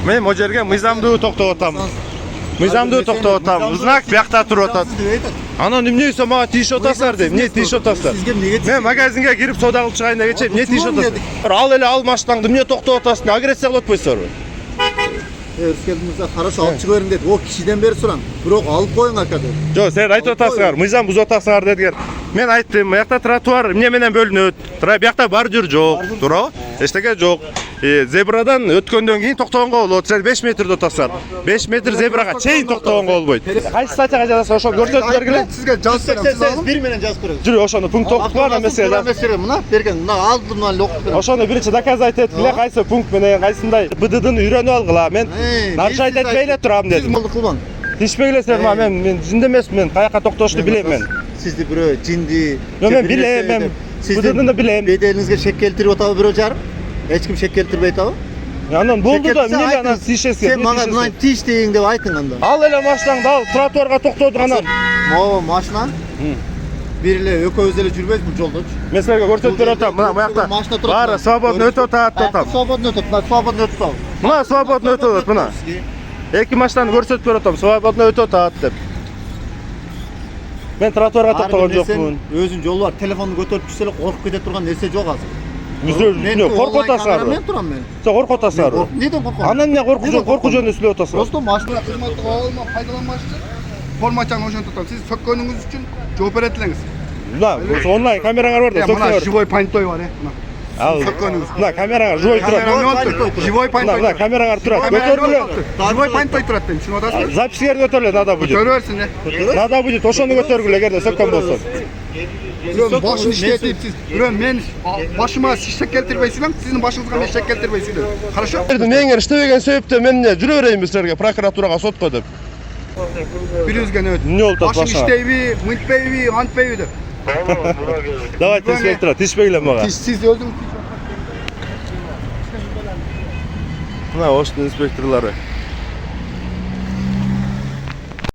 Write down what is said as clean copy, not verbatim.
Мен о жерге мыйзамдуу токтоп атам. Мыйзамдуу токтоп атам. Знак биякта туруп атат. Анан эмне десе мага тийишип атасыңар дейм. Эмне тийишип атасыңар? Мен магазинге кирип соода кылып чыгайын деп кетчем. Эмне тийишип атасыңар? Ал эле ал машинаңды эмне токтоп атасың? Агрессия кылып атпайсыңарбы? Өрскел мырза, хорошо алып чыга бериң деди. О кишиден бери сурам. Бирок алып коюң ака деди. Жок, сен айтып атасыңар. Мыйзам бузуп атасыңар дедигер. Мен айттым, буякта тротуар эмне менен бөлүнөт? Буякта бордюр жок, туурабы? Эчтеке жок. Зебрадан өткөндөн кийин токтогонго болот. Сен 5 метрде отасыңар. 5 метр зебрага чейин токтогонго болбойт. Кайсы статьяга жазасың? Ошо көрсөтүп бергиле. Сизге жазып берем. Сиз бир менен жазып берем. Жүрү, ошону пункт окуп кой, эмесе. Мына берген, мына алдымдан эле окуп берем. Ошону биринчи доказать эткиле, кайсы пункт менен кайсындай БДДны үйрөнүп алгыла. Мен нарушать этпей эле турам дедим. Сиз малды кылбаң. Тишпегиле сен, мен жинде эмесмин. Каяка токтошду билем мен. Сизди бирөө жинди. Мен билем, мен БДДны билем. Беделиңизге шек келтирип атабы бирөө жарым? Эч ким шек келтирбей атабы? Анан болду да, эмне анан тиешесиң? Сен мага мына тиш дейин деп айтың анда. Ал эле машинаңды ал тротуарга токтодук анан. Могу машинан бир эле экөөбүз эле жүрбөйбүз бул жолдочу. Мен силерге көрсөтүп берип атам. Мына буякта баары свободно өтүп атат деп атам. Свободно өтөт, мына свободно өтүп ал. Мына свободно өтүп атат мына. Эки машинаны көрсөтүп берип атам, свободно өтүп атат деп. Мен тротуарга токтогон жокмун. Өзүнүн жолу бар, телефонду көтөрүп жүрсө эле коркуп кете турган нерсе жок азыр. Мен коркуп атасыңар. Мен турам мен. Сен коркуп атасыңар. Неден корком? Анан эмне коркуу жөнүндө сүйлөп атасың? Просто машина кызматтык алма пайдаланмакчы формачаны ошентип атам. Сиз сөккөнүңүз үчүн жооп берет элеңиз. Мына онлайн камераңар бар да, Мына сөккөнөр. живой пантой бар, мына. Ал сөккөнүңүз. мына камераңар живой турат. Живой пантой. Мына камераңар турат. Көтөргүлө. Живой пантой турат дейм, түшүнүп атасызбы? Запискер көтөрүлө, надо будет. Көрө берсин, Надо будет, ошону көтөргүлө эгерде сөккөн болсо. Бирөө башын иштетип, сиз бирөө мен башыма шек келтирбей сүйлөң, сиздин башыңызга мен шек келтирбей сүйлөйм. Хорошо? Меңер иштебеген себептен мен эмне жүрө берейинби силерге прокуратурага, сотко деп. Бирибизге не өтүп? Эмне болуп атат Башың башыңа? иштейби, мынтпейби, антпейби деп. Давайте инспектор, тишпегиле мага. Сиз өзүңүз Мына оштун инспекторлору.